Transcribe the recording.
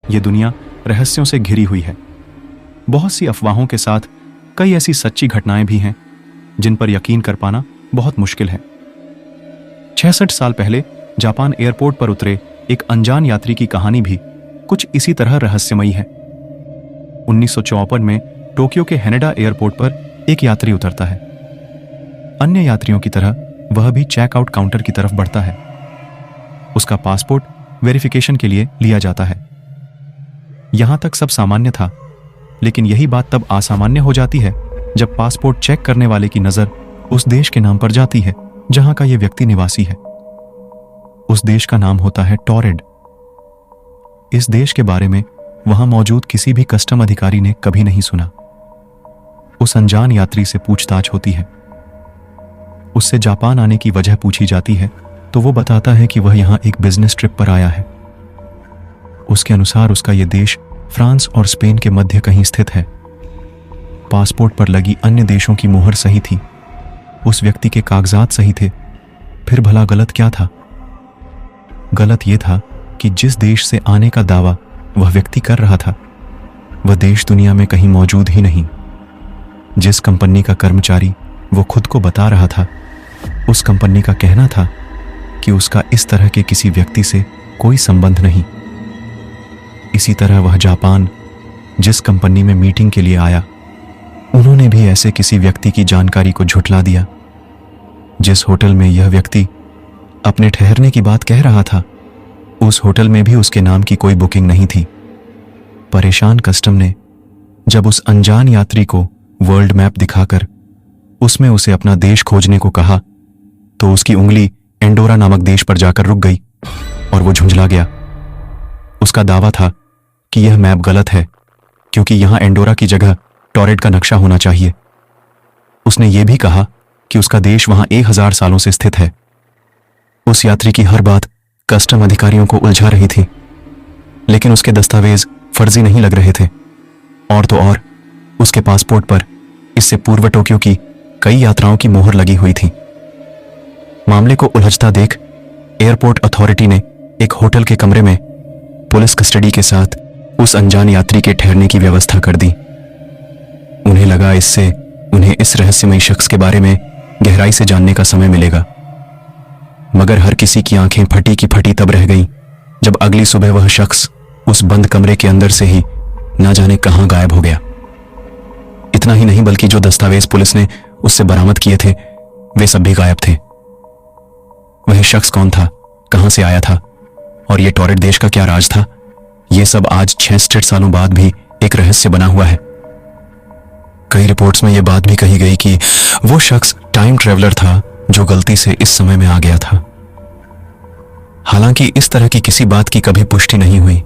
ये दुनिया रहस्यों से घिरी हुई है। बहुत सी अफवाहों के साथ कई ऐसी सच्ची घटनाएं भी हैं जिन पर यकीन कर पाना बहुत मुश्किल है। 66 साल पहले जापान एयरपोर्ट पर उतरे एक अनजान यात्री की कहानी भी कुछ इसी तरह रहस्यमयी है। 1954 में टोक्यो के हैनेडा एयरपोर्ट पर एक यात्री उतरता है। अन्य यात्रियों की तरह वह भी चेकआउट काउंटर की तरफ बढ़ता है। उसका पासपोर्ट वेरिफिकेशन के लिए लिया जाता है। यहां तक सब सामान्य था, लेकिन यही बात तब असामान्य हो जाती है जब पासपोर्ट चेक करने वाले की नजर उस देश के नाम पर जाती है जहां का यह व्यक्ति निवासी है। उस देश का नाम होता है टोरेड। इस देश के बारे में वहां मौजूद किसी भी कस्टम अधिकारी ने कभी नहीं सुना। उस अनजान यात्री से पूछताछ होती है। उससे जापान आने की वजह पूछी जाती है तो वो बताता है कि वह यहां एक बिजनेस ट्रिप पर आया है। उसके अनुसार उसका यह देश फ्रांस और स्पेन के मध्य कहीं स्थित है। पासपोर्ट पर लगी अन्य देशों की मुहर सही थी, उस व्यक्ति के कागजात सही थे। फिर भला गलत क्या था? गलत यह था कि जिस देश से आने का दावा वह व्यक्ति कर रहा था वह देश दुनिया में कहीं मौजूद ही नहीं। जिस कंपनी का कर्मचारी वो खुद को बता रहा था, उस कंपनी का कहना था कि उसका इस तरह के किसी व्यक्ति से कोई संबंध नहीं। इसी तरह वह जापान जिस कंपनी में मीटिंग के लिए आया, उन्होंने भी ऐसे किसी व्यक्ति की जानकारी को झुठला दिया। जिस होटल में यह व्यक्ति अपने ठहरने की बात कह रहा था, उस होटल में भी उसके नाम की कोई बुकिंग नहीं थी। परेशान कस्टम ने जब उस अनजान यात्री को वर्ल्ड मैप दिखाकर उसमें उसे अपना देश खोजने को कहा तो उसकी उंगली एंडोरा नामक देश पर जाकर रुक गई और वो झुंझला गया। उसका दावा था कि यह मैप गलत है क्योंकि यहां एंडोरा की जगह टोरेड का नक्शा होना चाहिए। उसने यह भी कहा कि उसका देश वहां 1000 सालों से स्थित है। उस यात्री की हर बात कस्टम अधिकारियों को उलझा रही थी, लेकिन उसके दस्तावेज फर्जी नहीं लग रहे थे। और तो और उसके पासपोर्ट पर इससे पूर्व टोक्यो की कई यात्राओं की मोहर लगी हुई थी। मामले को उलझता देख एयरपोर्ट अथॉरिटी ने एक होटल के कमरे में पुलिस कस्टडी के साथ उस अनजान यात्री के ठहरने की व्यवस्था कर दी। उन्हें लगा इससे उन्हें इस रहस्यमयी शख्स के बारे में गहराई से जानने का समय मिलेगा। मगर हर किसी की आंखें फटी की फटी तब रह गईं जब अगली सुबह वह शख्स उस बंद कमरे के अंदर से ही ना जाने कहां गायब हो गया। इतना ही नहीं बल्कि जो दस्तावेज पुलिस ने उससे बरामद किए थे वे सब भी गायब थे। वह शख्स कौन था, कहां से आया था और यह टोरेड देश का क्या राज था, यह सब आज 66 सालों बाद भी एक रहस्य बना हुआ है। कई रिपोर्ट्स में यह बात भी कही गई कि वो शख्स टाइम ट्रेवलर था जो गलती से इस समय में आ गया था। हालांकि इस तरह की किसी बात की कभी पुष्टि नहीं हुई।